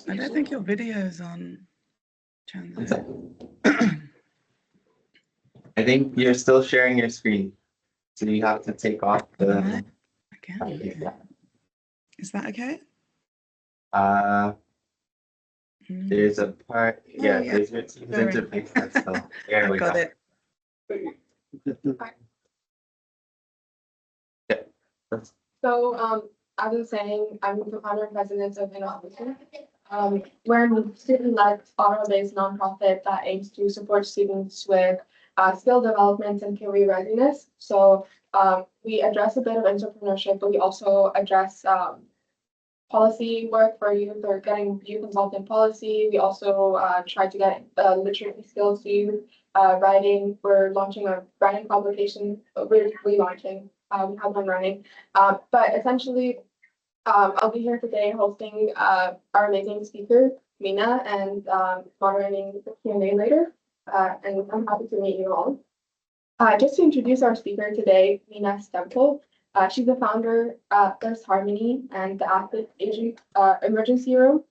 I don't think your video is on. I think you're still sharing your screen, so you have to take off the. Okay. Is that okay? There's a part. Yeah, yeah. there's your Teams interface. That's still. There we go. Got it. Yeah. So, as I was saying, I'm the founder and president of Innostation. We're a student-led, Ottawa-based nonprofit that aims to support students with skill development and career readiness. So, we address a bit of entrepreneurship, but we also address policy work for youth or getting youth involved in policy. We also try to get literacy skills to youth, writing. We're launching a writing publication. We're relaunching. We have one running. But essentially, I'll be here today hosting our amazing speaker, Meena, and moderating the Q&A later. And I'm happy to meet you all. Just to introduce our speaker today, Meena Stempfle. She's the founder of There's Harmony and the Athlete Emergency Room.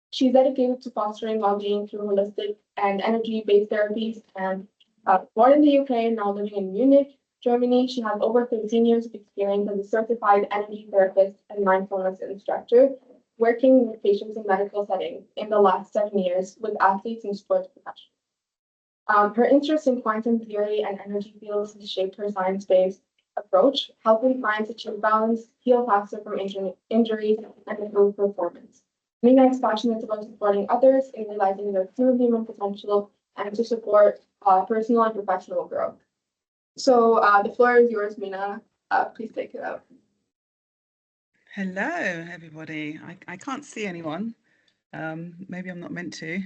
She's dedicated to fostering well-being through holistic and energy-based therapies. And born in the UK, now living in Munich, Germany, she has over 13 years of experience as a certified energy therapist and mindfulness instructor, working with patients in medical settings in the last 7 years with athletes and sports professionals. Her interest in quantum theory and energy fields has shaped her science-based approach, helping clients achieve balance, heal faster from injuries, and improve performance. Meena is passionate about supporting others in realizing their true human potential and to support personal and professional growth. So the floor is yours, Meena. Please take it out. Hello, everybody. I can't see anyone. Maybe I'm not meant to.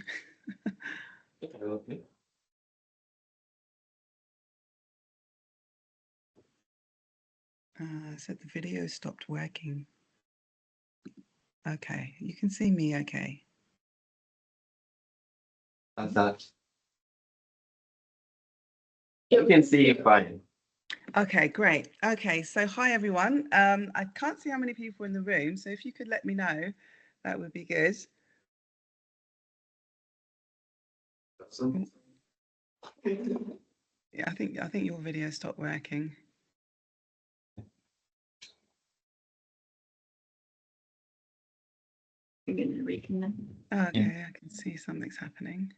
Said the video stopped working. Okay, you can see me okay. How's that? You can see you fine. Okay, great. Okay, so hi everyone. I can't see how many people in the room, so if you could let me know, that would be good. Yeah, I think your video stopped working. You're going to reconnect. Okay, I can see something's happening.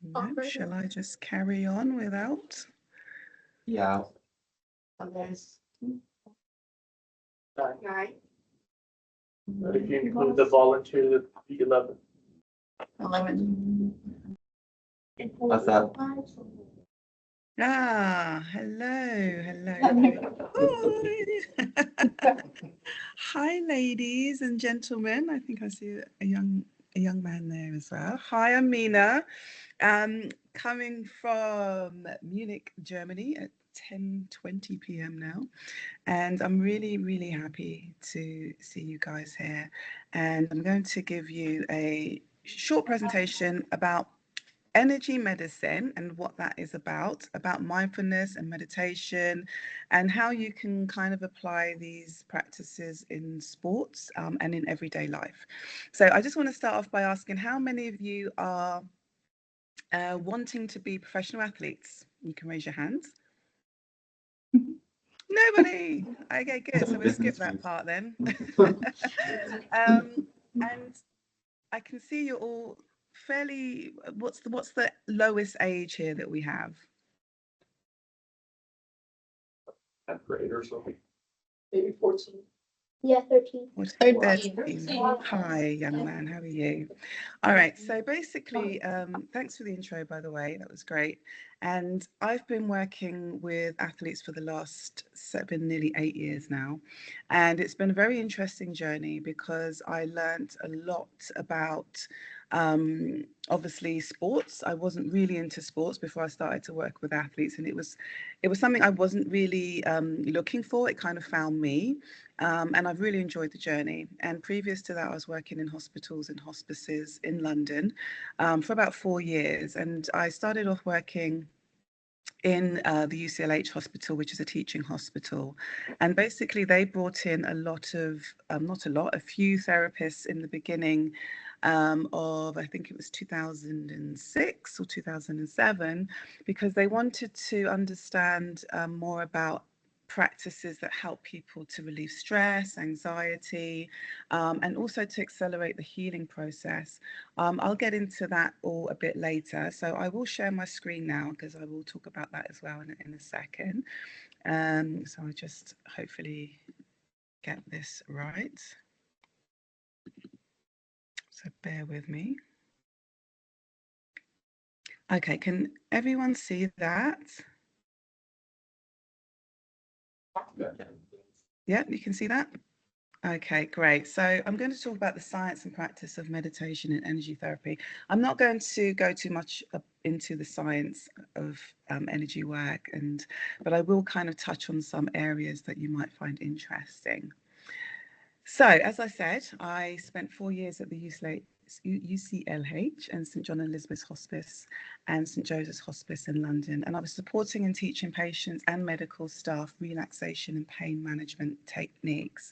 No, shall I just carry on without? Yeah. Right. If you include the volunteer, that'd be 11. 11. What's that? Hello. Hi, ladies and gentlemen. I think I see a young man there as well. Hi, I'm Meena. Coming from Munich, Germany at 10:20 p.m. now, and I'm really happy to see you guys here. And I'm going to give you a short presentation about energy medicine and what that is about mindfulness and meditation, and how you can kind of apply these practices in sports and in everyday life. So I just want to start off by asking, how many of you are wanting to be professional athletes? You can raise your hands. Nobody. Okay, good. So we'll skip that part then. And I can see you're all fairly. What's the lowest age here that we have? 10th grade or something. Maybe 14. Yeah, 13. 13. Hi, young man. How are you? All right. So basically, thanks for the intro, by the way. That was great. And I've been working with athletes for the last nearly 8 years now. And it's been a very interesting journey because I learned a lot about Obviously sports. I wasn't really into sports before I started to work with athletes, and it was something I wasn't really looking for. It kind of found me, and I've really enjoyed the journey. And previous to that, I was working in hospitals and hospices in London for about 4 years, and I started off working in the UCLH hospital, which is a teaching hospital. And basically they brought in a lot of, not a lot, a few therapists in the beginning of, I think it was 2006 or 2007, because they wanted to understand more about practices that help people to relieve stress, anxiety, and also to accelerate the healing process. I'll get into that all a bit later. So I will share my screen now because I will talk about that as well in a second. So I just hopefully get this right. So bear with me. Okay, can everyone see that? Yeah, you can see that? Okay, great. So I'm going to talk about the science and practice of meditation and energy therapy. I'm not going to go too much into the science of energy work, but I will kind of touch on some areas that you might find interesting. So, as I said, I spent 4 years at the UCLH and St John and Elizabeth's Hospice and St Joseph's Hospice in London, and I was supporting and teaching patients and medical staff relaxation and pain management techniques.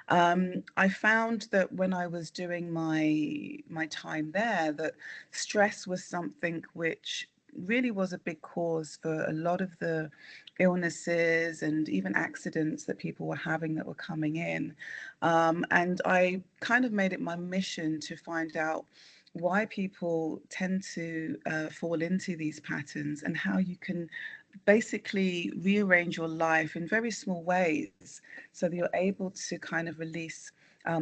I found that when I was doing my time there, that stress was something which really was a big cause for a lot of the illnesses and even accidents that people were having that were coming in. And I kind of made it my mission to find out why people tend to fall into these patterns and how you can basically rearrange your life in very small ways so that you're able to kind of release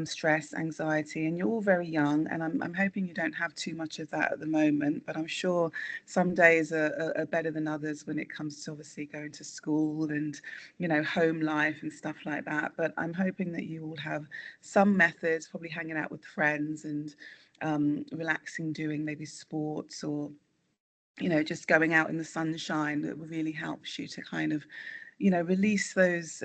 stress, anxiety, and you're all very young, and I'm hoping you don't have too much of that at the moment, but I'm sure some days are better than others when it comes to obviously going to school and, you know, home life and stuff like that. But I'm hoping that you all have some methods, probably hanging out with friends and relaxing, doing maybe sports or, you know, just going out in the sunshine that really helps you to kind of, you know, release those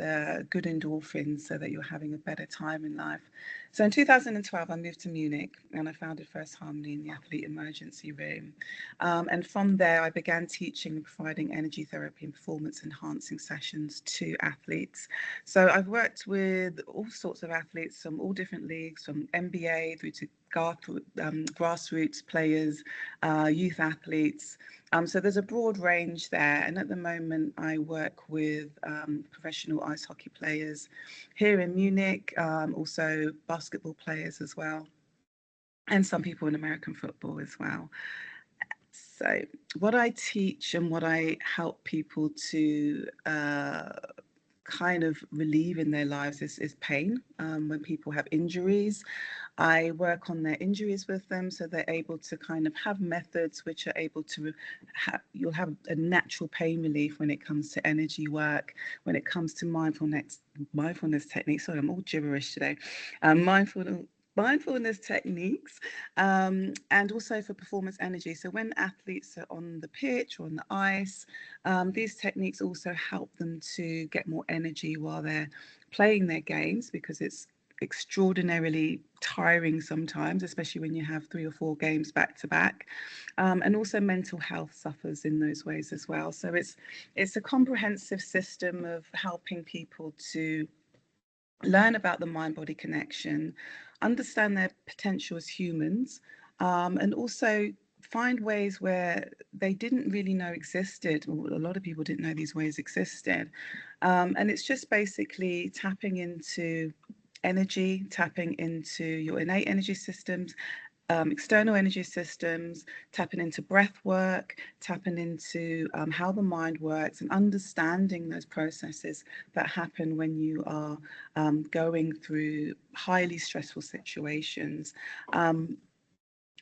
good endorphins so that you're having a better time in life. So in 2012, I moved to Munich and I founded First Harmony in the Athlete Emergency Room. And from there, I began teaching and providing energy therapy and performance enhancing sessions to athletes. So I've worked with all sorts of athletes from all different leagues, from NBA through to grassroots players, youth athletes. So there's a broad range there. And at the moment, I work with professional ice hockey players here in Munich, also basketball players as well, and some people in American football as well. So what I teach and what I help people to kind of relieve in their lives is pain. When people have injuries, I work on their injuries with them so they're able to kind of have methods which are able to you'll have a natural pain relief when it comes to energy work, when it comes to mindfulness techniques. Sorry, I'm all gibberish today. Mindfulness techniques, and also for performance energy. So when athletes are on the pitch or on the ice, these techniques also help them to get more energy while they're playing their games, because it's extraordinarily tiring sometimes, especially when you have 3 or 4 games back to back. And also mental health suffers in those ways as well. So it's a comprehensive system of helping people to learn about the mind-body connection, understand their potential as humans, and also find ways where they didn't really know existed, or a lot of people didn't know these ways existed. And it's just basically tapping into energy, tapping into your innate energy systems, external energy systems, tapping into breath work, tapping into how the mind works, and understanding those processes that happen when you are going through highly stressful situations.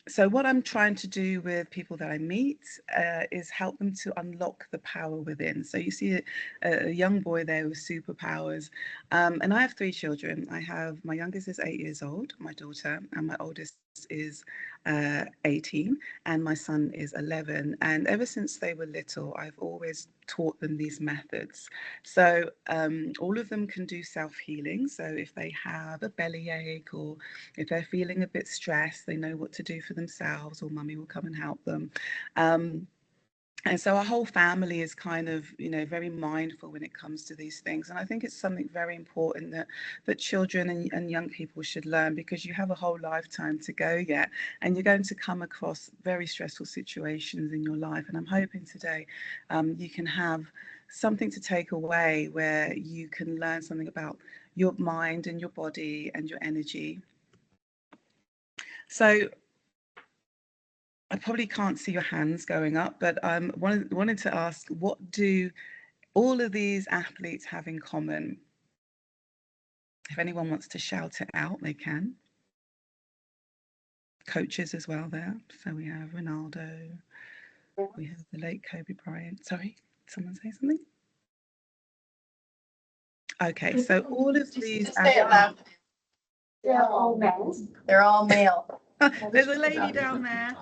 So what I'm trying to do with people that I meet is help them to unlock the power within. So you see a young boy there with superpowers. And I have 3 children. My youngest is 8 years old, my daughter, and my oldest is 18, and my son is 11. And ever since they were little, I've always taught them these methods. So all of them can do self-healing. So if they have a bellyache, or if they're feeling a bit stressed, they know what to do for themselves, or mummy will come and help them. And so our whole family is kind of, very mindful when it comes to these things. And I think it's something very important that children and young people should learn, because you have a whole lifetime to go yet, and you're going to come across very stressful situations in your life. And I'm hoping today you can have something to take away where you can learn something about your mind and your body and your energy. So I probably can't see your hands going up, but wanted to ask, what do all of these athletes have in common? If anyone wants to shout it out, they can. Coaches as well there. So we have Ronaldo, we have the late Kobe Bryant. Sorry, someone say something? Okay, so all of these athletes, They're all males. They're all male. there's a lady down there.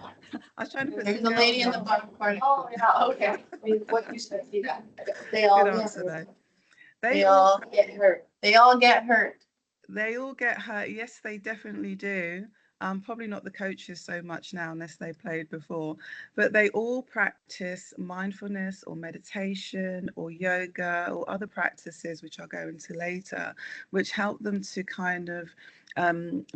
I was trying to put There's some a lady in girls the on. bottom part. Oh, yeah, okay. I mean, what you said, see that. They all Good get answer hurt. though. They all get hurt. They all get hurt. They all get hurt. Yes, they definitely do. Probably not the coaches so much now, unless they played before, but they all practice mindfulness or meditation or yoga or other practices, which I'll go into later, which help them to kind of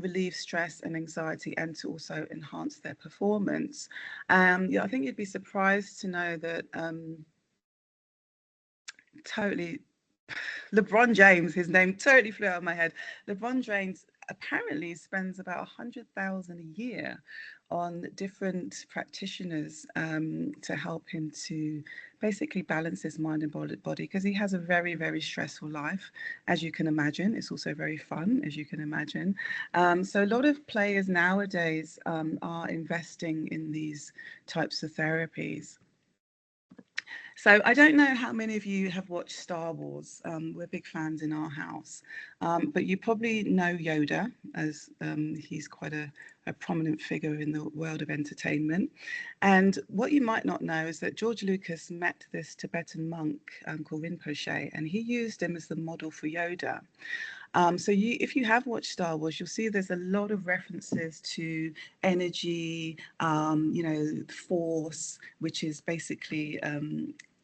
relieve stress and anxiety, and to also enhance their performance. Yeah, I think you'd be surprised to know that totally LeBron James, his name totally flew out of my head. LeBron James apparently spends about 100,000 a year on different practitioners to help him to basically balance his mind and body, because he has a very, very stressful life, as you can imagine. It's also very fun, as you can imagine. So a lot of players nowadays are investing in these types of therapies. So I don't know how many of you have watched Star Wars. We're big fans in our house, but you probably know Yoda, as he's quite a prominent figure in the world of entertainment. And what you might not know is that George Lucas met this Tibetan monk called Rinpoche, and he used him as the model for Yoda. So if you have watched Star Wars, you'll see there's a lot of references to energy, force, which is basically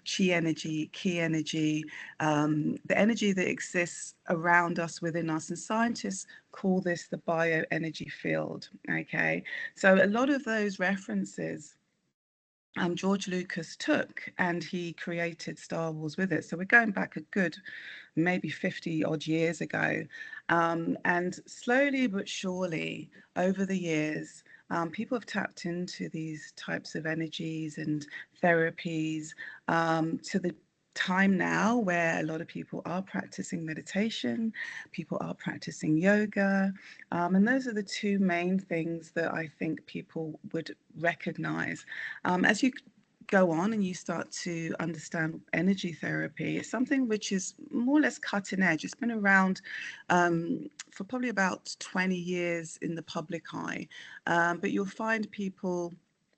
chi energy, ki energy, the energy that exists around us, within us. And scientists call this the bioenergy field. Okay, so a lot of those references George Lucas took, and he created Star Wars with it. So we're going back a good maybe 50 odd years ago. And slowly but surely over the years, people have tapped into these types of energies and therapies to the time now where a lot of people are practicing meditation, people are practicing yoga, and those are the two main things that I think people would recognize. As you go on and you start to understand energy therapy, it's something which is more or less cutting edge. It's been around for probably about 20 years in the public eye, but you'll find people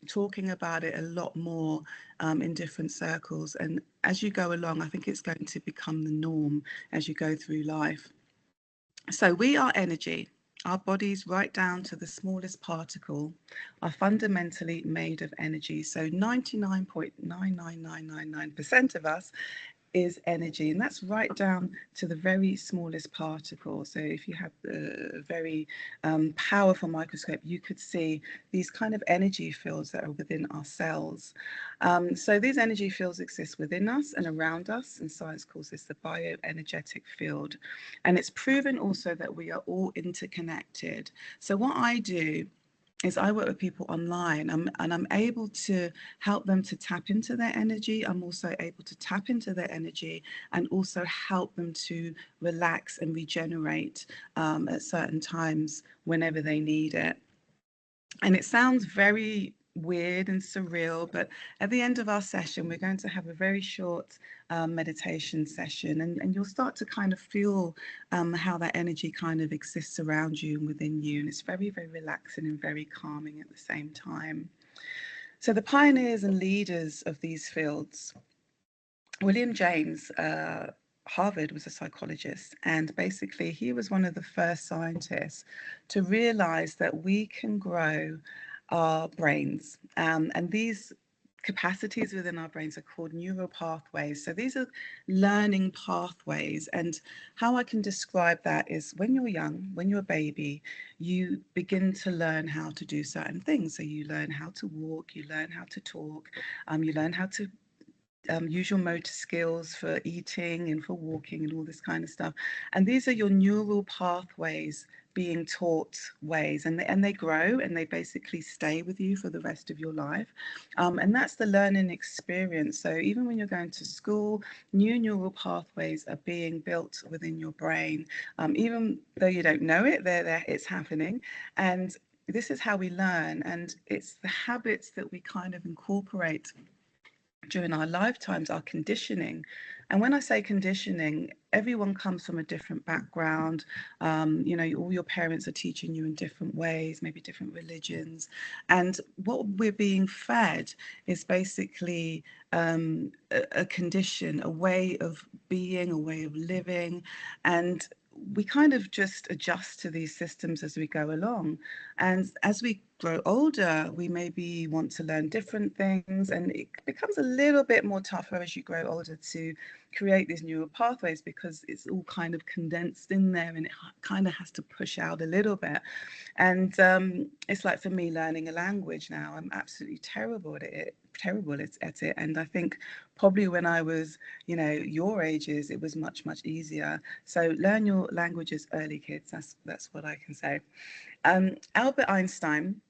talking about it a lot more in different circles. And as you go along, I think it's going to become the norm as you go through life. So we are energy. Our bodies, right down to the smallest particle, are fundamentally made of energy. So 99.99999% of us is energy, and that's right down to the very smallest particle. So if you have a very powerful microscope, you could see these kind of energy fields that are within our cells. So these energy fields exist within us and around us, and science calls this the bioenergetic field. And it's proven also that we are all interconnected. So what I do is I work with people online, and I'm able to help them to tap into their energy. I'm also able to tap into their energy and also help them to relax and regenerate at certain times whenever they need it. And it sounds very weird and surreal, but at the end of our session, we're going to have a very short meditation session, and you'll start to kind of feel how that energy kind of exists around you and within you, and it's very, very relaxing and very calming at the same time. So the pioneers and leaders of these fields, William James, Harvard was a psychologist, and basically he was one of the first scientists to realize that we can grow our brains, and these capacities within our brains are called neural pathways. So these are learning pathways, and how I can describe that is when you're young, when you're a baby, you begin to learn how to do certain things. So you learn how to walk, you learn how to talk, you learn how to use your motor skills for eating and for walking and all this kind of stuff. And these are your neural pathways being taught ways, and they grow and they basically stay with you for the rest of your life. And that's the learning experience. So even when you're going to school, new neural pathways are being built within your brain. Even though you don't know it, they're there, it's happening. And this is how we learn. And it's the habits that we kind of incorporate during our lifetimes, our conditioning. And when I say conditioning, everyone comes from a different background. You know, all your parents are teaching you in different ways, maybe different religions. And what we're being fed is basically a condition, a way of being, a way of living. And we kind of just adjust to these systems as we go along. And as we grow older, we maybe want to learn different things, and it becomes a little bit more tougher as you grow older to create these neural pathways, because it's all kind of condensed in there and it kind of has to push out a little bit. And it's like for me learning a language now, I'm absolutely terrible at it. And I think probably when I was, you know, your ages, it was much easier. So learn your languages early, kids. That's what I can say. Albert Einstein,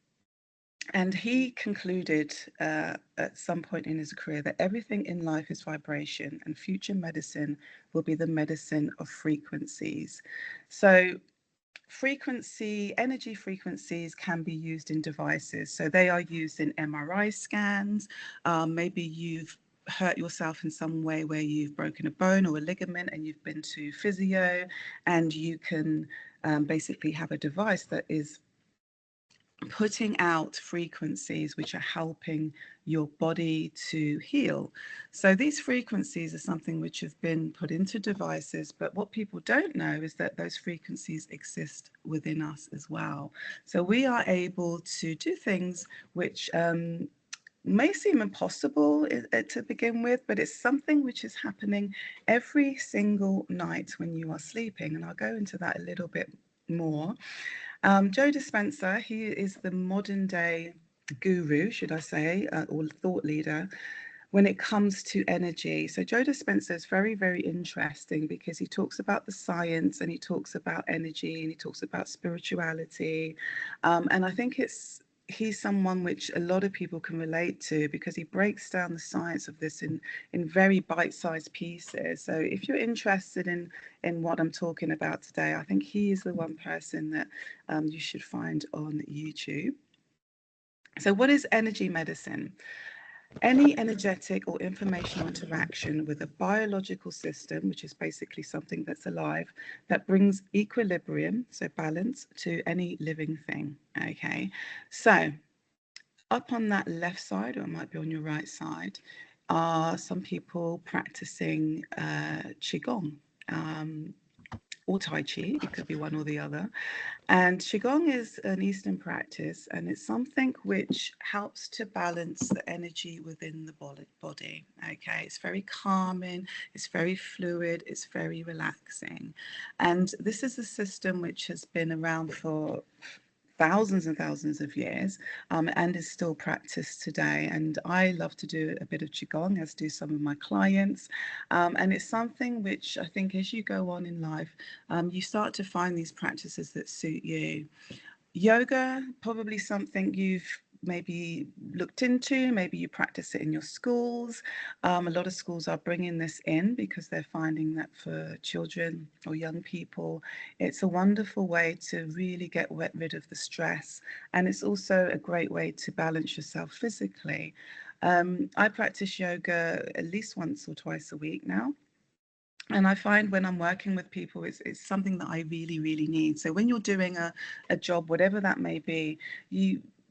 and he concluded at some point in his career that everything in life is vibration, and future medicine will be the medicine of frequencies. So energy frequencies can be used in devices. So they are used in MRI scans. Maybe you've hurt yourself in some way where you've broken a bone or a ligament and you've been to physio, and you can basically have a device that is putting out frequencies which are helping your body to heal. So these frequencies are something which have been put into devices, but what people don't know is that those frequencies exist within us as well. So we are able to do things which may seem impossible to begin with, but it's something which is happening every single night when you are sleeping. And I'll go into that a little bit more. Joe Dispenza, he is the modern day guru, should I say, or thought leader when it comes to energy. So Joe Dispenza is very, very interesting because he talks about the science, and he talks about energy, and he talks about spirituality. And I think he's someone which a lot of people can relate to, because he breaks down the science of this in very bite-sized pieces. So if you're interested in what I'm talking about today, I think he is the one person that you should find on YouTube. So what is energy medicine? Any energetic or informational interaction with a biological system, which is basically something that's alive, that brings equilibrium, so balance, to any living thing. Okay, so up on that left side, or it might be on your right side, are some people practicing Qigong. Or Tai Chi, it could be one or the other. And Qigong is an Eastern practice, and it's something which helps to balance the energy within the body. Okay, it's very calming, it's very fluid, it's very relaxing. And this is a system which has been around for thousands and thousands of years, and is still practiced today. And I love to do a bit of Qigong, as do some of my clients. And it's something which I think as you go on in life, you start to find these practices that suit you. Yoga, probably something you've maybe looked into, maybe you practice it in your schools. A lot of schools are bringing this in because they're finding that for children or young people, it's a wonderful way to really get rid of the stress. And it's also a great way to balance yourself physically. I practice yoga at least once or twice a week now. And I find when I'm working with people, it's something that I really, really need. So when you're doing a job, whatever that may be,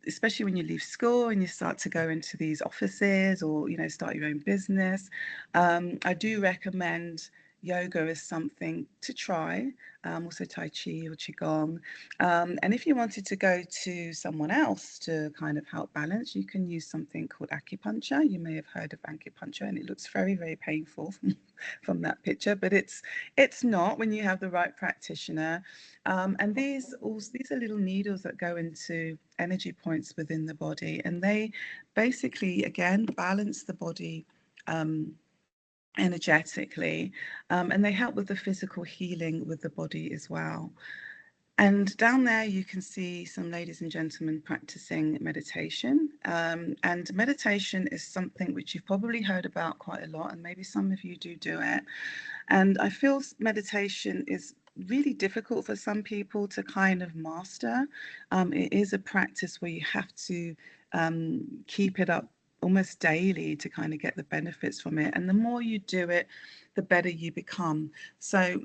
especially when you leave school and you start to go into these offices or, start your own business, I do recommend yoga as something to try, also Tai Chi or Qigong. And if you wanted to go to someone else to kind of help balance, you can use something called acupuncture. You may have heard of acupuncture, and it looks very, very painful from that picture, but it's not when you have the right practitioner. And these are little needles that go into energy points within the body, and they basically, again, balance the body energetically, and they help with the physical healing with the body as well. And down there, you can see some ladies and gentlemen practicing meditation. And meditation is something which you've probably heard about quite a lot, and maybe some of you do it. And I feel meditation is really difficult for some people to kind of master. It is a practice where you have to keep it up almost daily to kind of get the benefits from it. And the more you do it, the better you become. So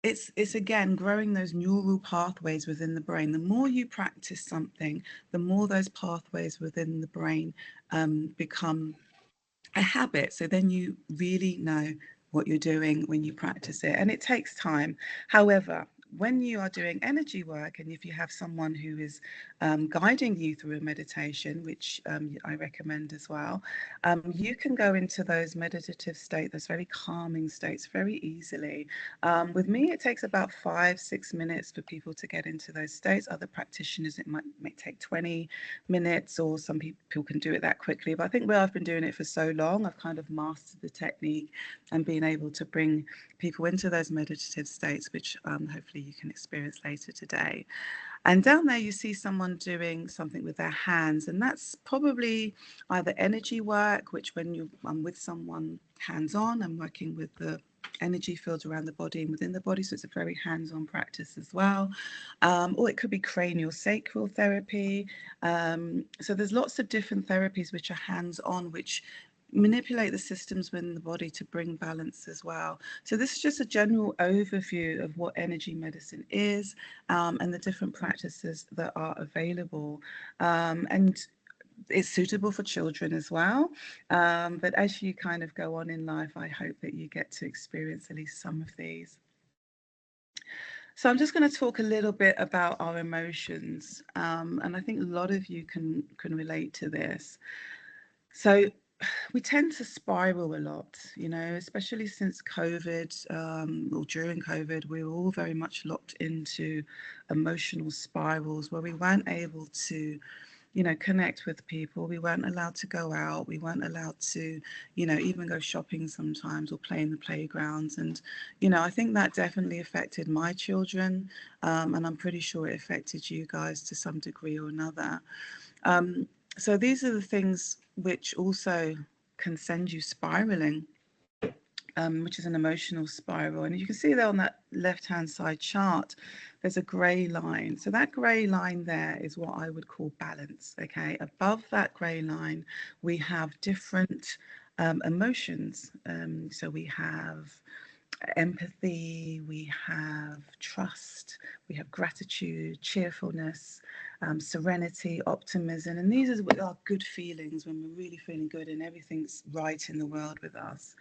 it's again growing those neural pathways within the brain. The more you practice something, the more those pathways within the brain become a habit. So then you really know what you're doing when you practice it, and it takes time. However, when you are doing energy work, and if you have someone who is guiding you through a meditation, which I recommend as well, you can go into those meditative states, those very calming states, very easily. With me, it takes about 5-6 minutes for people to get into those states. Other practitioners, it might take 20 minutes, or some people can do it that quickly. But I think where I've been doing it for so long, I've kind of mastered the technique and been able to bring people into those meditative states, which hopefully you can experience later today. And down there, you see someone doing something with their hands, and that's probably either energy work, which when I'm with someone hands-on, I'm working with the energy fields around the body and within the body, so it's a very hands-on practice as well. Or it could be cranial sacral therapy. So there's lots of different therapies which are hands-on, which manipulate the systems within the body to bring balance as well. So this is just a general overview of what energy medicine is, and the different practices that are available. And it's suitable for children as well. But as you kind of go on in life, I hope that you get to experience at least some of these. So I'm just going to talk a little bit about our emotions. And I think a lot of you can relate to this. So we tend to spiral a lot, especially since COVID, or during COVID, we were all very much locked into emotional spirals where we weren't able to, connect with people. We weren't allowed to go out. We weren't allowed to, even go shopping sometimes or play in the playgrounds. And, I think that definitely affected my children. And I'm pretty sure it affected you guys to some degree or another. So these are the things which also can send you spiraling, which is an emotional spiral. And you can see there on that left-hand side chart, there's a grey line. So that grey line there is what I would call balance, okay? Above that grey line, we have different emotions. So we have empathy, we have trust, we have gratitude, cheerfulness, serenity, optimism, and these are good feelings when we're really feeling good and everything's right in the world with us.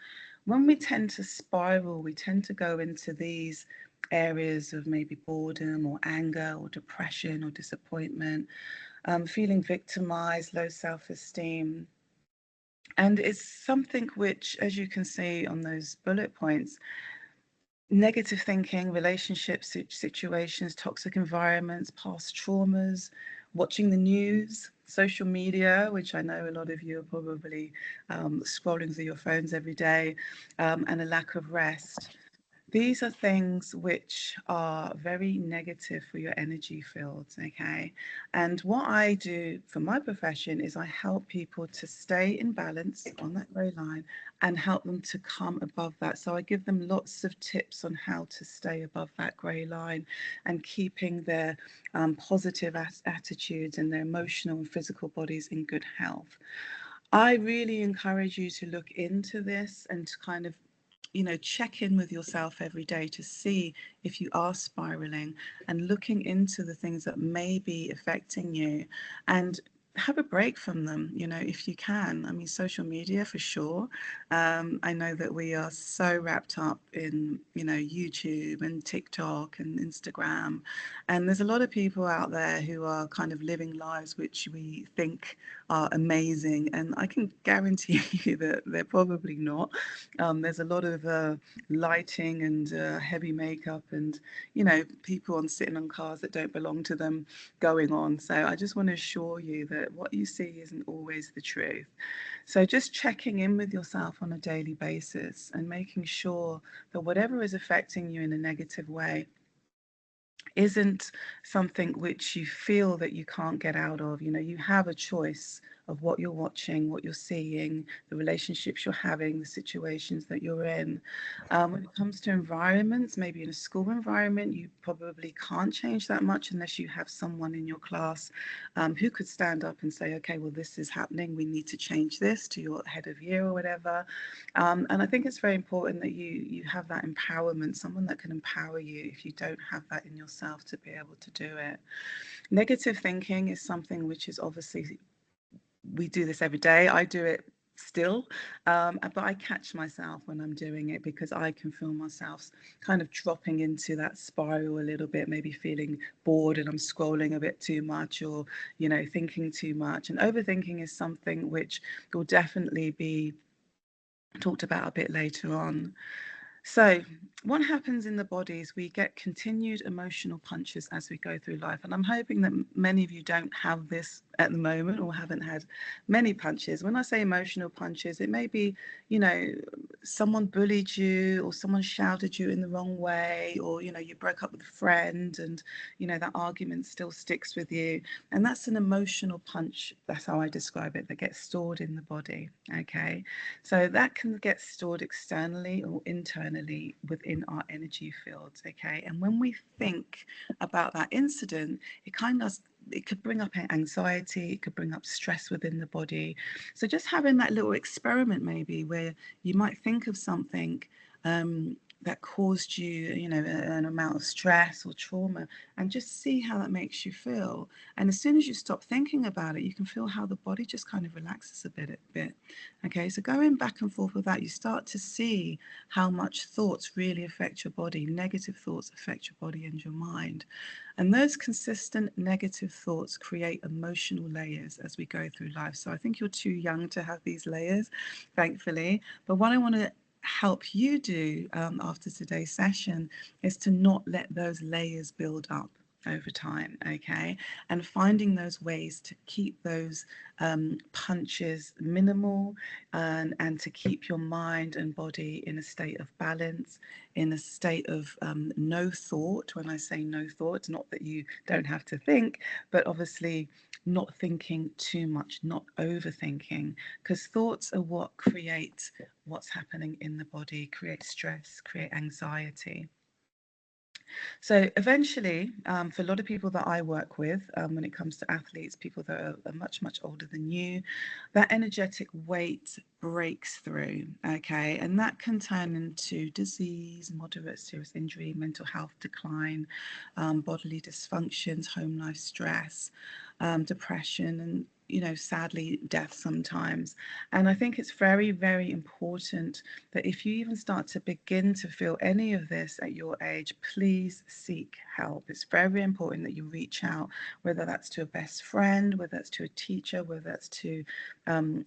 When we tend to spiral, we tend to go into these areas of maybe boredom or anger or depression or disappointment, feeling victimized, low self-esteem. And it's something which, as you can see on those bullet points, negative thinking, relationships, situations, toxic environments, past traumas, watching the news, social media, which I know a lot of you are probably scrolling through your phones every day, and a lack of rest. These are things which are very negative for your energy fields, okay? And what I do for my profession is I help people to stay in balance on that grey line and help them to come above that. So I give them lots of tips on how to stay above that grey line and keeping their positive attitudes and their emotional and physical bodies in good health. I really encourage you to look into this and to kind of check in with yourself every day to see if you are spiraling and looking into the things that may be affecting you and have a break from them, if you can. I mean, social media for sure. I know that we are so wrapped up in, YouTube and TikTok and Instagram. And there's a lot of people out there who are kind of living lives which we think are amazing. And I can guarantee you that they're probably not. There's a lot of lighting and heavy makeup and, people sitting on cars that don't belong to them going on. So I just want to assure you that what you see isn't always the truth. So just checking in with yourself on a daily basis and making sure that whatever is affecting you in a negative way isn't something which you feel that you can't get out of. You have a choice of what you're watching, what you're seeing, the relationships you're having, the situations that you're in. When it comes to environments, maybe in a school environment, you probably can't change that much unless you have someone in your class who could stand up and say, okay, well, this is happening. We need to change this, to your head of year or whatever. And I think it's very important that you have that empowerment, someone that can empower you if you don't have that in yourself to be able to do it. Negative thinking is something which is obviously, we do this every day. I do it still, but I catch myself when I'm doing it because I can feel myself kind of dropping into that spiral a little bit, maybe feeling bored and I'm scrolling a bit too much or, thinking too much. And overthinking is something which will definitely be talked about a bit later on. So what happens in the body is we get continued emotional punches as we go through life. And I'm hoping that many of you don't have this at the moment or haven't had many punches. When I say emotional punches, it may be, someone bullied you or someone shouted you in the wrong way, or, you broke up with a friend and, that argument still sticks with you. And that's an emotional punch. That's how I describe it, that gets stored in the body. Okay. So that can get stored externally or internally within our energy fields, okay? And when we think about that incident, it could bring up anxiety, it could bring up stress within the body. So just having that little experiment maybe where you might think of something that caused you, an amount of stress or trauma, and just see how that makes you feel. And as soon as you stop thinking about it, you can feel how the body just kind of relaxes a bit. Okay, so going back and forth with that, you start to see how much thoughts really affect your body. Negative thoughts affect your body and your mind. And those consistent negative thoughts create emotional layers as we go through life. So I think you're too young to have these layers, thankfully. But what I want to help you do after today's session is to not let those layers build up over time, okay? And finding those ways to keep those punches minimal and to keep your mind and body in a state of balance, in a state of no thought. When I say no thought, not that you don't have to think, but obviously not thinking too much, not overthinking, because thoughts are what create what's happening in the body, create stress, create anxiety. So eventually, for a lot of people that I work with, when it comes to athletes, people that are much, much older than you, that energetic weight breaks through, okay? And that can turn into disease, moderate serious injury, mental health decline, bodily dysfunctions, home life stress, depression, and sadly, death sometimes. And I think it's very, very important that if you even start to begin to feel any of this at your age, please seek help. It's very, very important that you reach out, whether that's to a best friend, whether that's to a teacher, whether that's to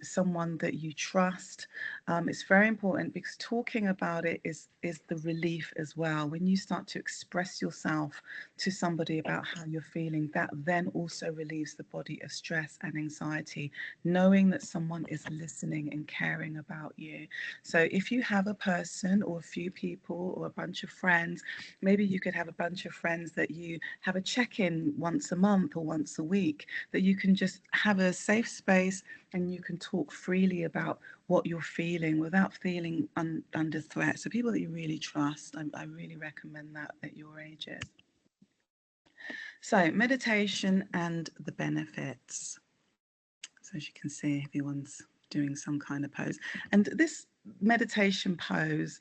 someone that you trust. It's very important because talking about it is the relief as well. When you start to express yourself to somebody about how you're feeling, that then also relieves the body of stress and anxiety anxiety, knowing that someone is listening and caring about you. So if you have a person or a few people or a bunch of friends, maybe you could have a bunch of friends that you have a check-in once a month or once a week, that you can just have a safe space and you can talk freely about what you're feeling without feeling under threat. So people that you really trust, I really recommend that at your ages. So meditation and the benefits. So as you can see, everyone's doing some kind of pose. And this meditation pose,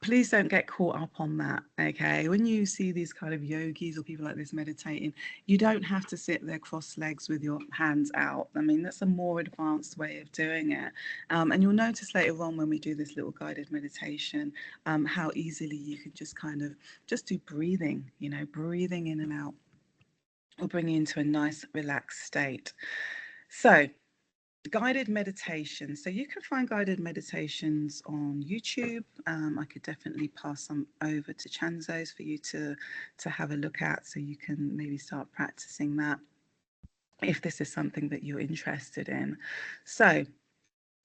please don't get caught up on that, okay? When you see these kind of yogis or people like this meditating, you don't have to sit there cross legs with your hands out. I mean, that's a more advanced way of doing it. And you'll notice later on when we do this little guided meditation, how easily you can just kind of just do breathing, you know, breathing in and out will bring you into a nice relaxed state. So guided meditation. So you can find guided meditations on YouTube. I could definitely pass some over to Chanzo's for you to have a look at, so you can maybe start practicing that if this is something that you're interested in. So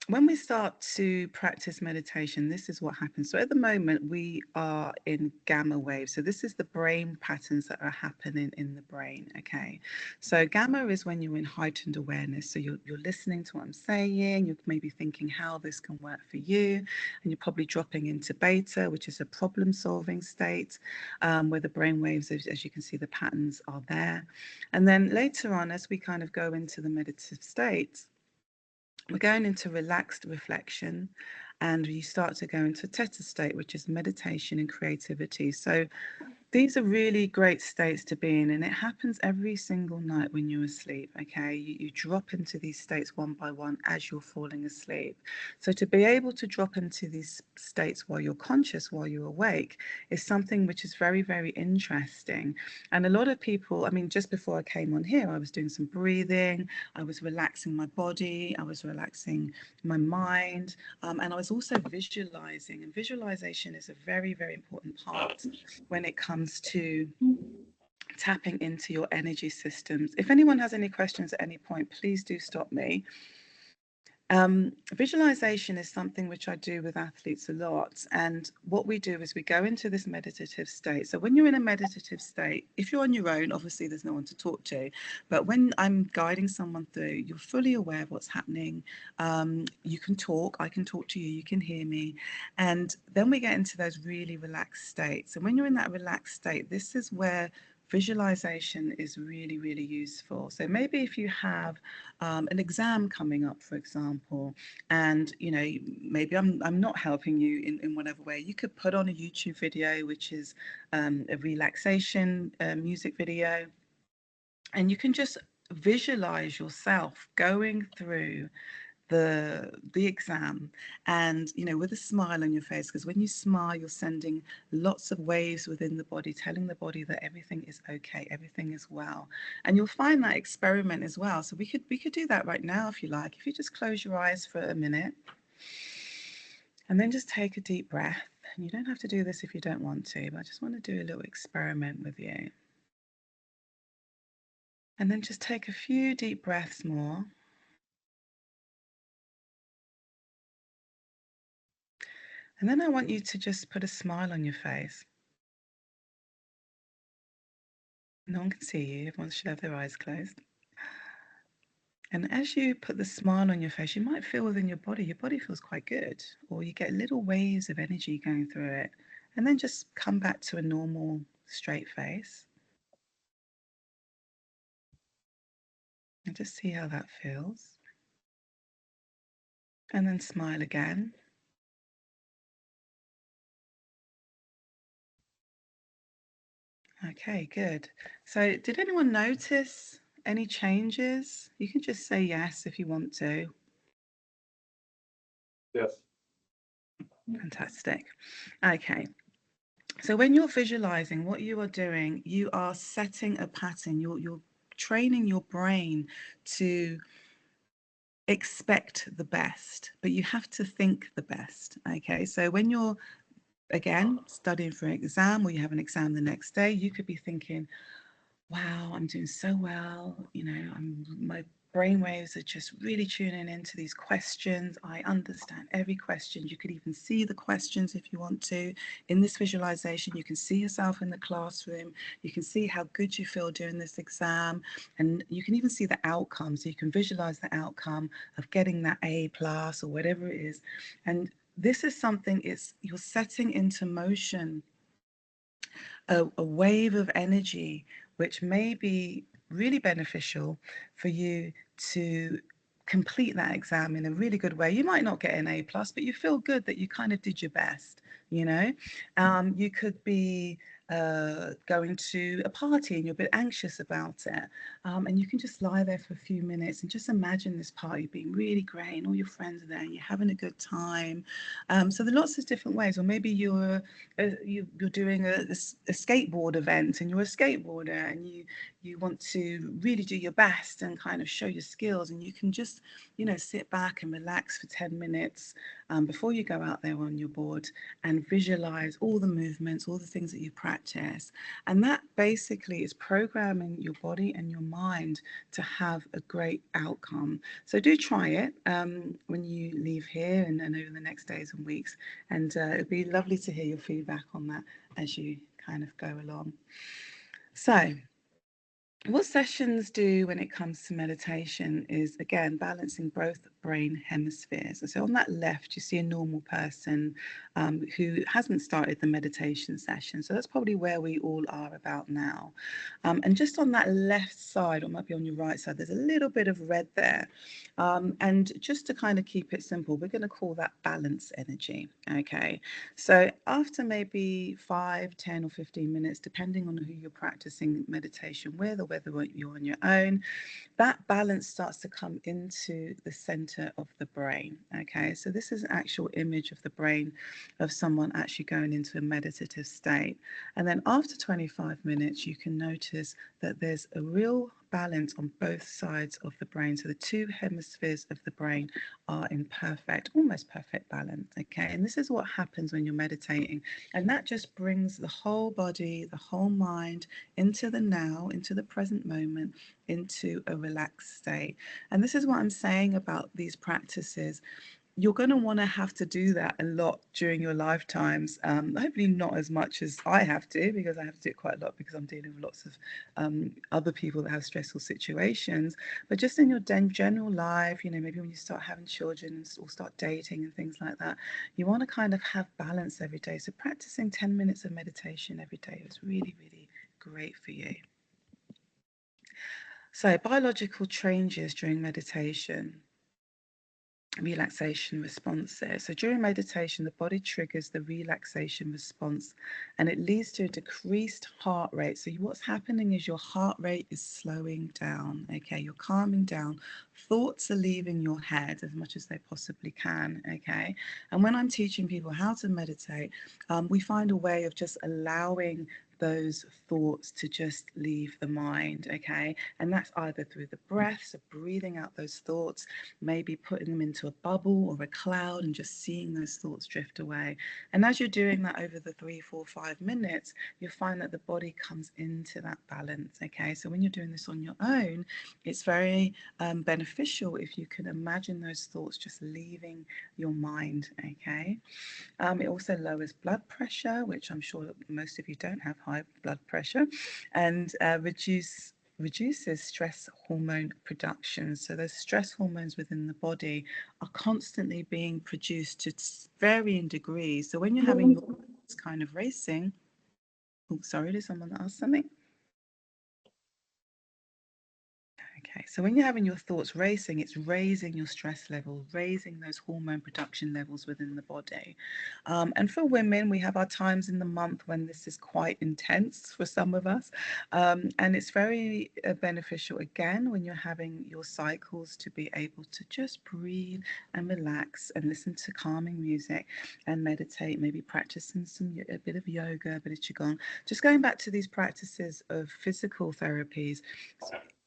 when we start to practice meditation, this is what happens. So at the moment, we are in gamma waves. So this is the brain patterns that are happening in the brain, okay? So gamma is when you're in heightened awareness. So you're listening to what I'm saying, you're maybe thinking how this can work for you, and you're probably dropping into beta, which is a problem-solving state, where the brain waves, as you can see, the patterns are there. And then later on, as we kind of go into the meditative states, we're going into relaxed reflection, and you start to go into theta state, which is meditation and creativity. So these are really great states to be in, and it happens every single night when you're asleep, okay? You drop into these states one by one as you're falling asleep. So to be able to drop into these states while you're conscious, while you're awake, is something which is very, very interesting. And a lot of people, I mean, just before I came on here, I was doing some breathing, I was relaxing my body, I was relaxing my mind, and I was also visualizing. And visualization is a very, very important part when it comes to tapping into your energy systems. If anyone has any questions at any point, please do stop me. Visualization is something which I do with athletes a lot. And what we do is we go into this meditative state. So when you're in a meditative state, if you're on your own, obviously there's no one to talk to. But when I'm guiding someone through, you're fully aware of what's happening. You can talk, I can talk to you, you can hear me. And then we get into those really relaxed states. And when you're in that relaxed state, this is where visualization is really, really useful. So maybe if you have an exam coming up, for example, and you know, maybe I'm not helping you in whatever way, you could put on a YouTube video, which is a relaxation music video, and you can just visualize yourself going through the exam, and you know, with a smile on your face, because when you smile, you're sending lots of waves within the body, telling the body that everything is okay, everything is well. And you'll find that experiment as well. So we could do that right now if you like. If you just close your eyes for a minute and then just take a deep breath. And you don't have to do this if you don't want to, but I just want to do a little experiment with you. And then just take a few deep breaths more. And then I want you to just put a smile on your face. No one can see you. Everyone should have their eyes closed. And as you put the smile on your face, you might feel within your body feels quite good, or you get little waves of energy going through it. And then just come back to a normal, straight face. And just see how that feels. And then smile again. Okay, good. So did anyone notice any changes? You can just say yes if you want to. Yes. Fantastic. Okay. So when you're visualizing, what you are doing, you are setting a pattern. You're training your brain to expect the best, but you have to think the best. Okay. So when you're, again, studying for an exam, or you have an exam the next day, you could be thinking, wow, I'm doing so well, you know, my brainwaves are just really tuning into these questions. I understand every question. You could even see the questions if you want to. In this visualization, you can see yourself in the classroom. You can see how good you feel during this exam, and you can even see the outcome. So you can visualize the outcome of getting that A+ or whatever it is. And this is something, you're setting into motion a wave of energy which may be really beneficial for you to complete that exam in a really good way. You might not get an A+, but you feel good that you kind of did your best, you know. You could be going to a party and you're a bit anxious about it, and you can just lie there for a few minutes and just imagine this party being really great and all your friends are there and you're having a good time. So there are lots of different ways. Or maybe you're doing a skateboard event and you're a skateboarder and you want to really do your best and kind of show your skills, and you can just, you know, sit back and relax for 10 minutes before you go out there on your board and visualize all the movements, all the things that you practice. And that basically is programming your body and your mind to have a great outcome. So do try it when you leave here and over the next days and weeks. And it'd be lovely to hear your feedback on that as you kind of go along. So what sessions do when it comes to meditation is, again, balancing both brain hemispheres. And so on that left, you see a normal person who hasn't started the meditation session. So that's probably where we all are about now. And just on that left side, or might be on your right side, there's a little bit of red there. And just to kind of keep it simple, we're going to call that balance energy. Okay. So after maybe 5, 10 or 15 minutes, depending on who you're practicing meditation with or whether you're on your own, that balance starts to come into the center of the brain. Okay, so this is an actual image of the brain of someone actually going into a meditative state. And then after 25 minutes, you can notice that there's a real balance on both sides of the brain. So the two hemispheres of the brain are in perfect, almost perfect balance. Okay, and this is what happens when you're meditating. And that just brings the whole body, the whole mind into the now, into the present moment, into a relaxed state. And this is what I'm saying about these practices. You're going to want to have to do that a lot during your lifetimes. Hopefully not as much as I have to, because I have to do it quite a lot because I'm dealing with lots of other people that have stressful situations. But just in your general life, you know, maybe when you start having children or start dating and things like that, you want to kind of have balance every day. So practicing 10 minutes of meditation every day is really, really great for you. So biological changes during meditation. Relaxation responses. So during meditation, the body triggers the relaxation response and it leads to a decreased heart rate. So what's happening is your heart rate is slowing down. Okay, you're calming down. Thoughts are leaving your head as much as they possibly can. Okay, and when I'm teaching people how to meditate, we find a way of just allowing those thoughts to just leave the mind. Okay, and that's either through the breath, so breathing out those thoughts, maybe putting them into a bubble or a cloud and just seeing those thoughts drift away. And as you're doing that over the 3, 4, 5 minutes, you'll find that the body comes into that balance. Okay, so when you're doing this on your own, it's very beneficial if you can imagine those thoughts just leaving your mind. Okay, it also lowers blood pressure, which I'm sure that most of you don't have high blood pressure, and reduces stress hormone production. So those stress hormones within the body are constantly being produced to varying degrees. So when you're having your kind of racing, oh, sorry, did someone ask something? Okay, so when you're having your thoughts racing, it's raising your stress level, raising those hormone production levels within the body. And for women, we have our times in the month when this is quite intense for some of us. And it's very beneficial, again, when you're having your cycles, to be able to just breathe and relax and listen to calming music and meditate, maybe practicing a bit of yoga, a bit of qigong. Just going back to these practices of physical therapies,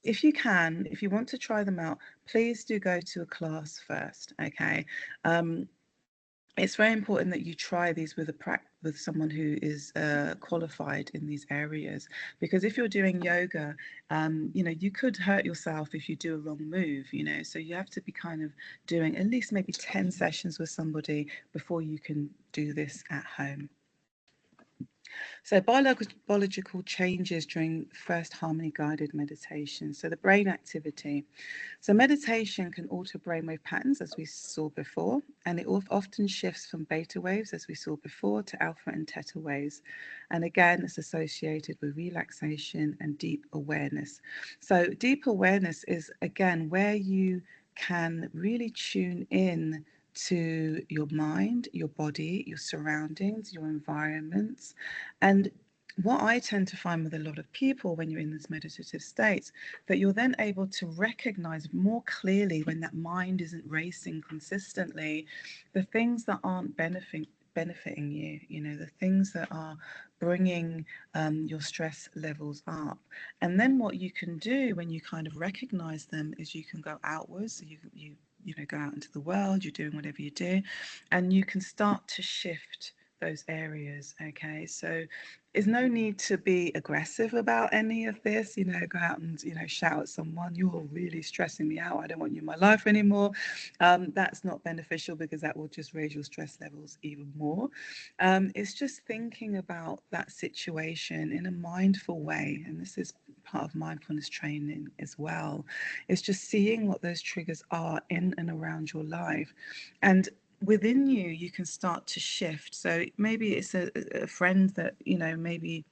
if you can, if you want to try them out, please do go to a class first. Okay, it's very important that you try these with a with someone who is qualified in these areas, because if you're doing yoga, you know, you could hurt yourself if you do a wrong move, you know, so you have to be kind of doing at least maybe 10 sessions with somebody before you can do this at home. So biological changes during first harmony guided meditation. So the brain activity. So meditation can alter brainwave patterns, as we saw before, and it often shifts from beta waves, as we saw before, to alpha and theta waves. And again, it's associated with relaxation and deep awareness. So deep awareness is, again, where you can really tune in to your mind, your body, your surroundings, your environments. And what I tend to find with a lot of people when you're in this meditative state, that you're then able to recognize more clearly when that mind isn't racing consistently, the things that aren't benefiting you, you know, the things that are bringing your stress levels up. And then what you can do when you kind of recognize them is you can go outwards. So you know, go out into the world, you're doing whatever you do, and you can start to shift those areas. Okay, so there's no need to be aggressive about any of this, you know, go out and, you know, shout at someone, you're really stressing me out, I don't want you in my life anymore. That's not beneficial, because that will just raise your stress levels even more. It's just thinking about that situation in a mindful way, and this is part of mindfulness training as well. It's just seeing what those triggers are in and around your life, and within you, you can start to shift. So maybe it's a friend that, you know, maybe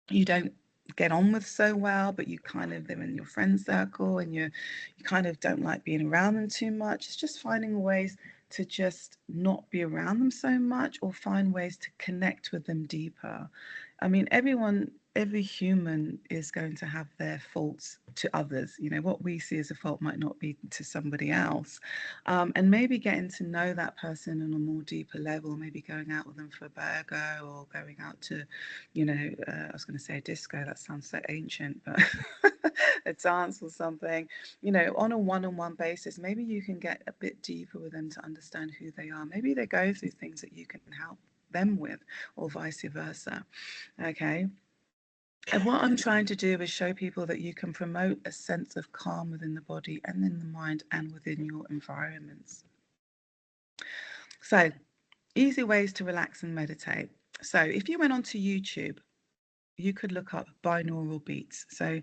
you don't get on with so well, but you kind of, they're in your friend circle and you kind of don't like being around them too much. It's just finding ways to just not be around them so much, or find ways to connect with them deeper. I mean, every human is going to have their faults to others. You know, what we see as a fault might not be to somebody else. And maybe getting to know that person on a more deeper level, maybe going out with them for a burger, or going out to, you know, I was going to say a disco, that sounds so ancient, but a dance or something, you know, on a one-on-one basis. Maybe you can get a bit deeper with them to understand who they are. Maybe they go through things that you can help them with, or vice versa. Okay. And what I'm trying to do is show people that you can promote a sense of calm within the body and in the mind and within your environments. So, easy ways to relax and meditate. So if you went onto YouTube, you could look up binaural beats. So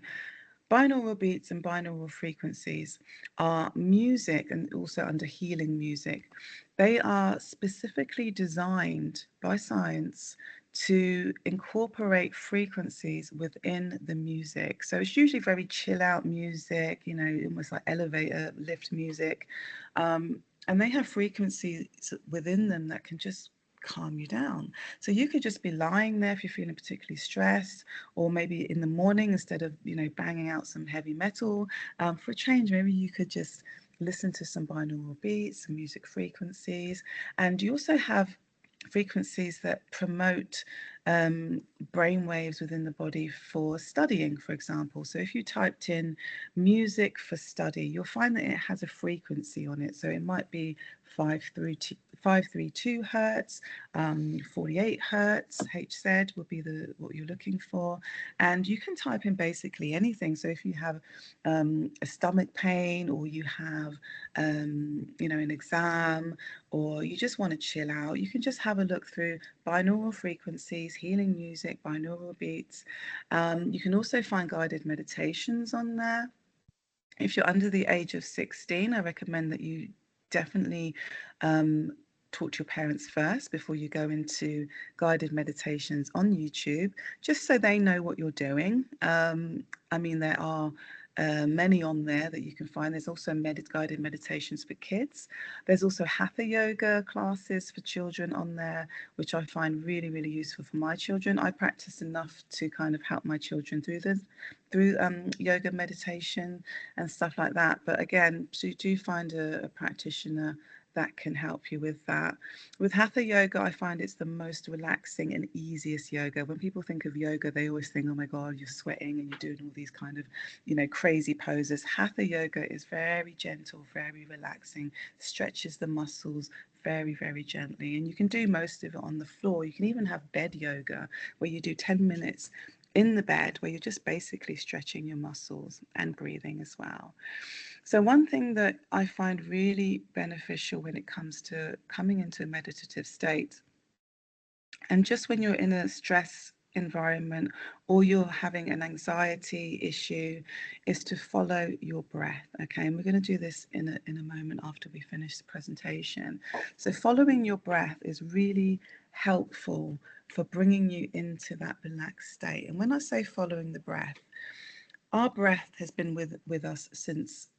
binaural beats and binaural frequencies are music, and also under healing music. They are specifically designed by science to incorporate frequencies within the music. So it's usually very chill out music, you know, almost like elevator lift music. And they have frequencies within them that can just calm you down. So you could just be lying there if you're feeling particularly stressed, or maybe in the morning, instead of, you know, banging out some heavy metal, for a change, maybe you could just listen to some binaural beats, some music frequencies. And you also have frequencies that promote brain waves within the body for studying, for example. So if you typed in music for study, you'll find that it has a frequency on it. So it might be 532 hertz, 48 hertz, HZ would be what you're looking for. And you can type in basically anything. So if you have a stomach pain, or you have, you know, an exam, or you just want to chill out, you can just have a look through binaural frequencies, healing music, binaural beats. You can also find guided meditations on there. If you're under the age of 16, I recommend that you definitely talk to your parents first before you go into guided meditations on YouTube, just so they know what you're doing. I mean, there are many on there that you can find. There's also guided meditations for kids. There's also hatha yoga classes for children on there, which I find really, really useful for my children. I practice enough to kind of help my children through yoga meditation and stuff like that. But again, so you do find a practitioner that can help you with that. With Hatha yoga, I find it's the most relaxing and easiest yoga. When people think of yoga, they always think, oh my God, you're sweating and you're doing all these kind of, crazy poses. Hatha yoga is very gentle, very relaxing, stretches the muscles very, very gently. And you can do most of it on the floor. You can even have bed yoga where you do 10 minutes in the bed where you're just basically stretching your muscles and breathing as well. So one thing that I find really beneficial when it comes to coming into a meditative state, and just when you're in a stress environment or you're having an anxiety issue, is to follow your breath. Okay, and we're going to do this in a moment after we finish the presentation. So following your breath is really helpful for bringing you into that relaxed state. And when I say following the breath, our breath has been with us since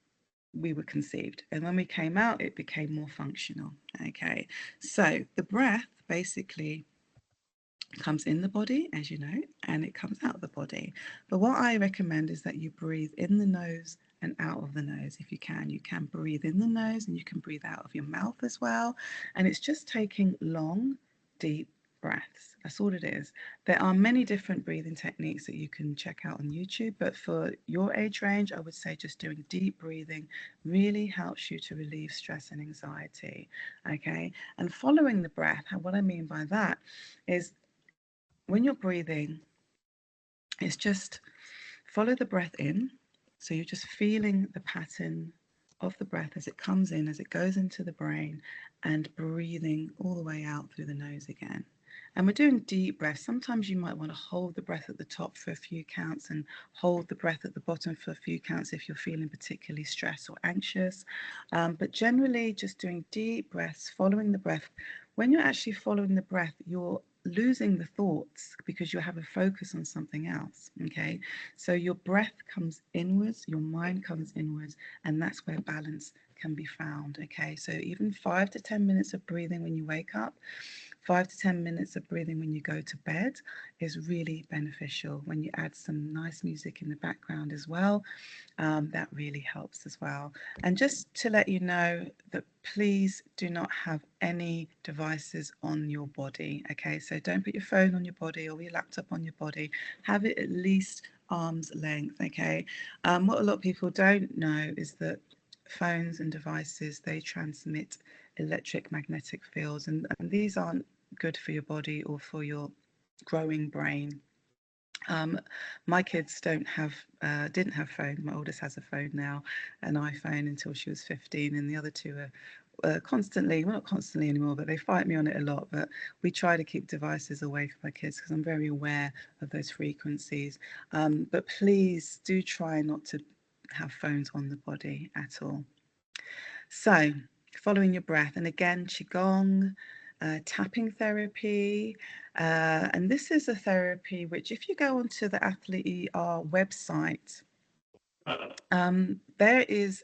we were conceived, and when we came out it became more functional. Okay, so the breath basically comes in the body, as you know, and it comes out of the body. But what I recommend is that you breathe in the nose and out of the nose if you can. You can breathe in the nose and you can breathe out of your mouth as well. And it's just taking long, deep breaths. That's all it is. There are many different breathing techniques that you can check out on YouTube, but for your age range, I would say just doing deep breathing really helps you to relieve stress and anxiety. Okay, and following the breath, what I mean by that is when you're breathing, it's just follow the breath in. So you're just feeling the pattern of the breath as it comes in, as it goes into the brain, and breathing all the way out through the nose again. And we're doing deep breaths. Sometimes you might want to hold the breath at the top for a few counts and hold the breath at the bottom for a few counts if you're feeling particularly stressed or anxious. But generally, just doing deep breaths, following the breath. When you're actually following the breath, you're losing the thoughts because you have a focus on something else. Okay, so your breath comes inwards, your mind comes inwards, and that's where balance can be found. Okay, so even 5 to 10 minutes of breathing when you wake up, 5 to 10 minutes of breathing when you go to bed is really beneficial. When you add some nice music in the background as well, that really helps as well. And just to let you know that please do not have any devices on your body. Okay, so don't put your phone on your body or your laptop on your body. Have it at least arm's length. Okay, what a lot of people don't know is that phones and devices, they transmit electric magnetic fields, and these aren't good for your body or for your growing brain. My kids didn't have phones. My oldest has a phone now, an iPhone, until she was 15, and the other two are constantly, well, not constantly anymore, but they fight me on it a lot. But we try to keep devices away from my kids because I'm very aware of those frequencies. But please do try not to have phones on the body at all. So, following your breath, and again, Qigong, tapping therapy. And this is a therapy which, if you go onto the Athlete ER website, there is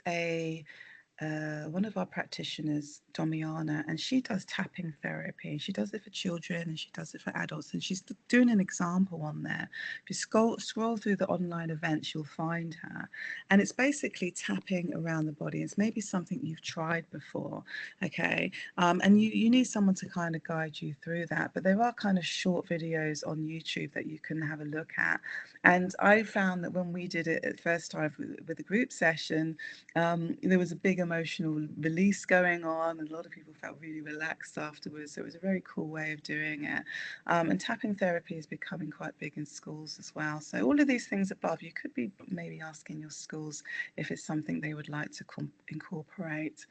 one of our practitioners, Domiana, and she does tapping therapy. She does it for children and she does it for adults, and she's doing an example on there. If you scroll through the online events, you'll find her, and it's basically tapping around the body. It's maybe something you've tried before, okay, and you need someone to kind of guide you through that, but there are kind of short videos on YouTube that you can have a look at. And I found that when we did it at first time with a group session, there was a big emotional release going on, and a lot of people felt really relaxed afterwards. So it was a very cool way of doing it. And tapping therapy is becoming quite big in schools as well. So all of these things above, you could be maybe asking your schools if it's something they would like to incorporate.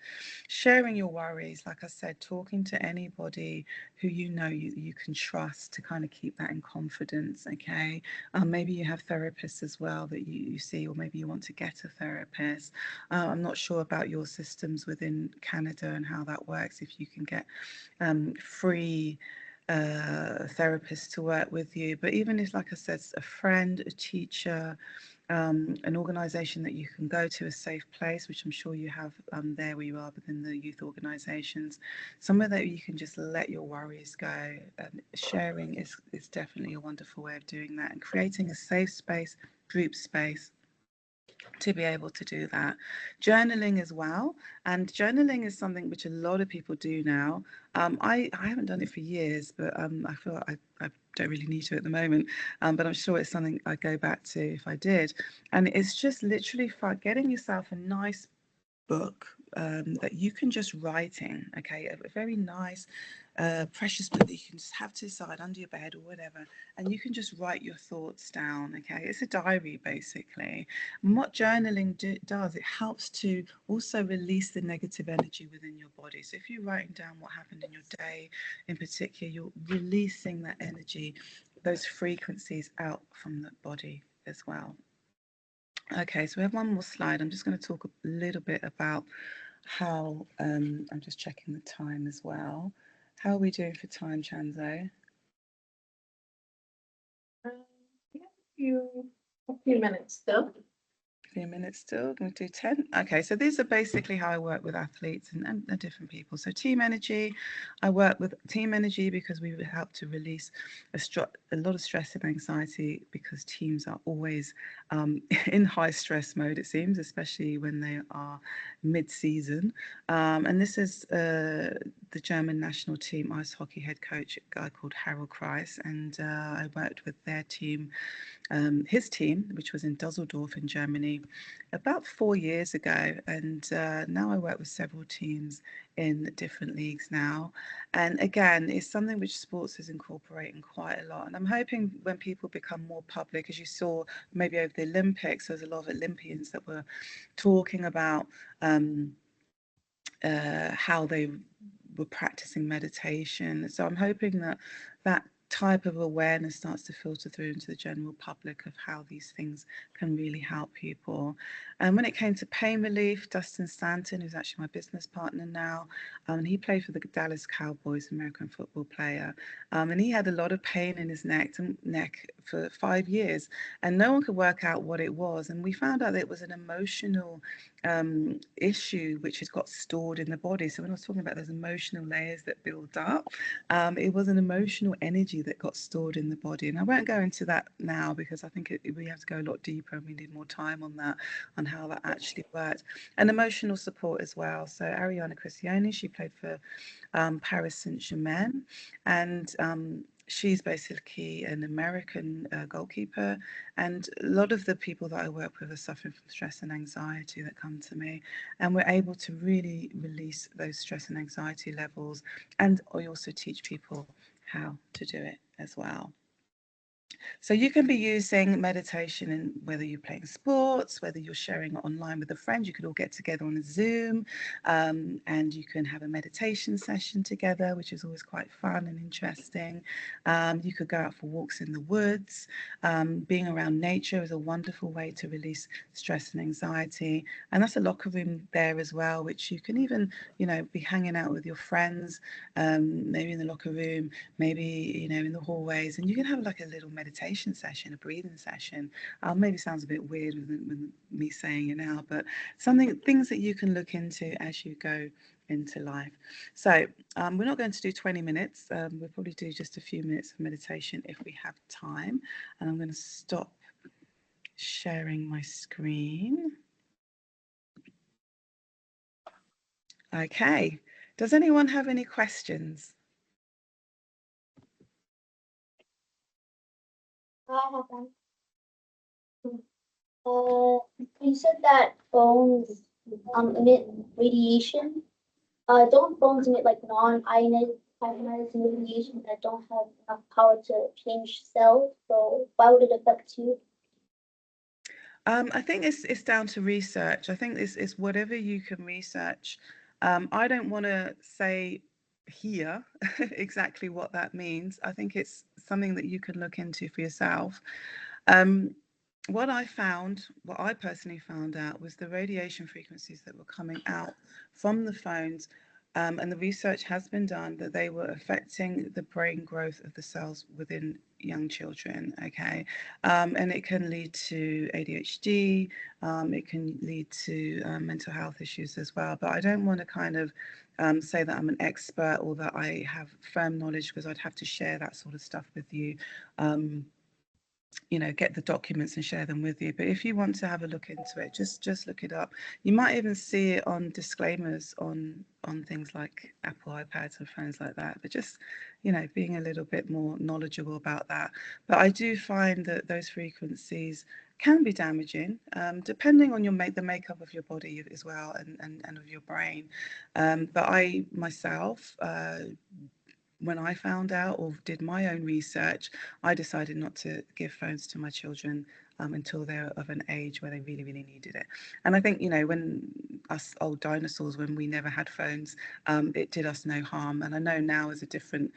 Sharing your worries, like I said, talking to anybody who you can trust to kind of keep that in confidence. Okay, maybe you have therapists as well that you see, or maybe you want to get a therapist. I'm not sure about your systems within Canada and how that works, if you can get free therapists to work with you. But even if, like I said, a friend, a teacher, an organisation that you can go to, a safe place, which I'm sure you have there where you are within the youth organisations, somewhere that you can just let your worries go. Sharing is definitely a wonderful way of doing that, and creating a safe space, group space, to be able to do that. Journaling as well. And journaling is something which a lot of people do now. I haven't done it for years, but I feel like I don't really need to at the moment. But I'm sure it's something I go back to if I did. And it's just literally for getting yourself a nice book that you can just write in, okay, a very nice precious book that you can just have to the side under your bed or whatever, and you can just write your thoughts down, okay. It's a diary basically. And what journaling does, it helps to also release the negative energy within your body. So if you're writing down what happened in your day in particular, you're releasing that energy, those frequencies out from the body as well. Okay, so we have one more slide. I'm just going to talk a little bit about how, I'm just checking the time as well. How are we doing for time, Chanzo? Yeah, a few minutes still. Few minutes still, going to do 10. Okay, so these are basically how I work with athletes and different people. So team energy, I work with team energy because we help to release a lot of stress and anxiety, because teams are always in high stress mode, it seems, especially when they are mid-season. And this is the German national team ice hockey head coach, a guy called Harold Kreis, and I worked with their team, his team, which was in Dusseldorf in Germany, about 4 years ago. And now I work with several teams in different leagues now. And again, it's something which sports is incorporating quite a lot. And I'm hoping when people become more public, as you saw maybe over the Olympics, there's a lot of Olympians that were talking about how they were practicing meditation. So I'm hoping that that type of awareness starts to filter through into the general public of how these things can really help people. And when it came to pain relief, Dustin Stanton, who's actually my business partner now, he played for the Dallas Cowboys, American football player, and he had a lot of pain in his neck for 5 years, and no one could work out what it was. And we found out that it was an emotional issue which has got stored in the body. So when I was talking about those emotional layers that build up, it was an emotional energy that got stored in the body. And I won't go into that now because I think we have to go a lot deeper and we need more time on that, on how that actually worked. And emotional support as well. So Ariana Cristiani, she played for Paris Saint-Germain, and she's basically an American goalkeeper, and a lot of the people that I work with are suffering from stress and anxiety that come to me, and we're able to really release those stress and anxiety levels, and I also teach people how to do it as well. So you can be using meditation in whether you're playing sports, whether you're sharing it online with a friend. You could all get together on a Zoom, and you can have a meditation session together, which is always quite fun and interesting. You could go out for walks in the woods. Being around nature is a wonderful way to release stress and anxiety. And that's a locker room there as well, which you can even, be hanging out with your friends, maybe in the locker room, maybe, in the hallways, and you can have like a little meditation session, a breathing session. Maybe sounds a bit weird with me saying it now, but things that you can look into as you go into life. So we're not going to do 20 minutes. We'll probably do just a few minutes of meditation if we have time. And I'm going to stop sharing my screen. Okay. Does anyone have any questions? I have one. You said that phones emit radiation. Don't phones emit like non-ionizing radiation that don't have enough power to change cells? So why would it affect you? I think it's down to research. I think it's whatever you can research. I don't want to say here exactly what that means. I think it's something that you can look into for yourself. What I personally found out was the radiation frequencies that were coming out from the phones, and the research has been done that they were affecting the brain growth of the cells within young children, okay? And it can lead to ADHD, it can lead to mental health issues as well. But I don't want to kind of say that I'm an expert or that I have firm knowledge, because I'd have to share that sort of stuff with you. you know, get the documents and share them with you. But if you want to have a look into it, just look it up. You might even see it on disclaimers on things like Apple iPads and phones like that. But just, you know, being a little bit more knowledgeable about that. But I do find that those frequencies can be damaging, depending on the makeup of your body as well, and of your brain. But I myself, when I found out or did my own research, I decided not to give phones to my children until they're of an age where they really, really needed it. And I think, you know, when us old dinosaurs, when we never had phones, it did us no harm. And I know now is a different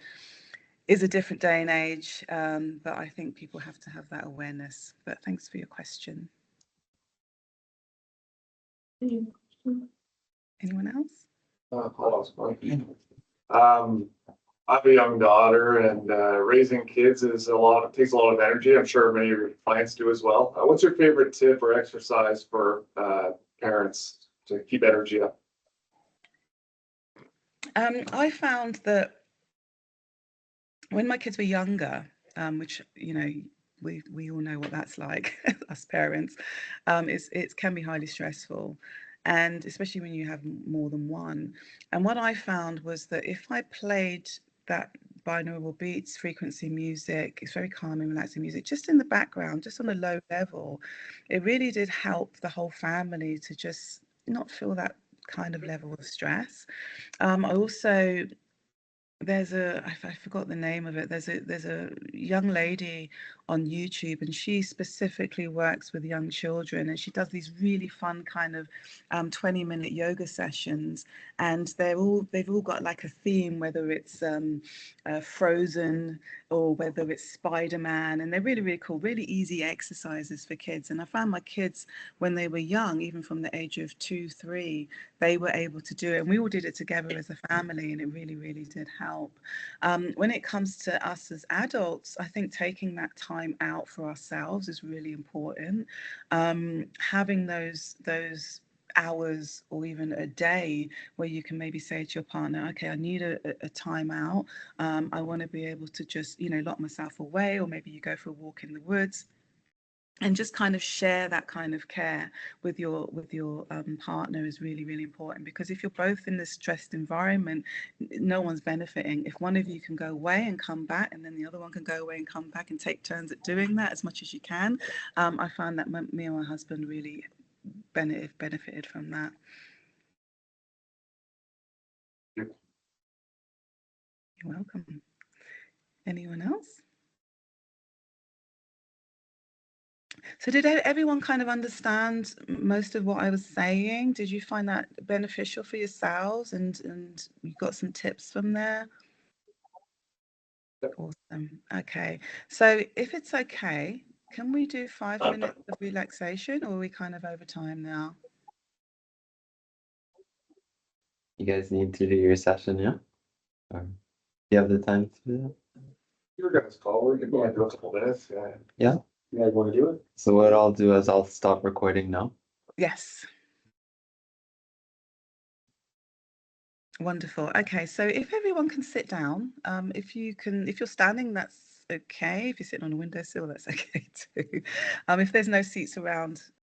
day and age, but I think people have to have that awareness. But thanks for your question. Anyone else? I have a young daughter, and raising kids takes a lot of energy. I'm sure many of your clients do as well. What's your favorite tip or exercise for parents to keep energy up? I found that when my kids were younger, which, you know, we all know what that's like, us parents, it can be highly stressful, and especially when you have more than one. And what I found was that if I played that binaural beats frequency music, it's very calming, relaxing music, just in the background, just on a low level, it really did help the whole family to just not feel that kind of level of stress. I also, I forgot the name of it. There's a young lady on YouTube, and she specifically works with young children, and she does these really fun kind of 20-minute yoga sessions, and they've all got like a theme, whether it's Frozen or whether it's Spider-Man, and they're really, really cool, really easy exercises for kids. And I found my kids, when they were young, even from the age of 2, 3, they were able to do it, and we all did it together as a family, and it really, really did help. When it comes to us as adults, I think taking that time out for ourselves is really important. Having those hours or even a day where you can maybe say to your partner, okay, I need a time out. I want to be able to just, you know, lock myself away, or maybe you go for a walk in the woods, and just kind of share that kind of care with your partner is really, really important, because if you're both in this stressed environment, no one's benefiting. If one of you can go away and come back, and then the other one can go away and come back, and take turns at doing that as much as you can, I found that me and my husband really benefited from that. You're welcome. Anyone else? So did everyone kind of understand most of what I was saying? Did you find that beneficial for yourselves, and you got some tips from there? Awesome. Okay. So if it's okay, can we do 5 minutes of relaxation, or are we kind of over time now? You guys need to do your session, yeah? Or you have the time to do that? You're gonna call. We're gonna do a couple minutes. Yeah. You guys want to do it? So what I'll do is I'll stop recording now. Yes. Wonderful. Okay, so if everyone can sit down, if you're standing, that's okay. If you're sitting on a windowsill, that's okay too. If there's no seats around,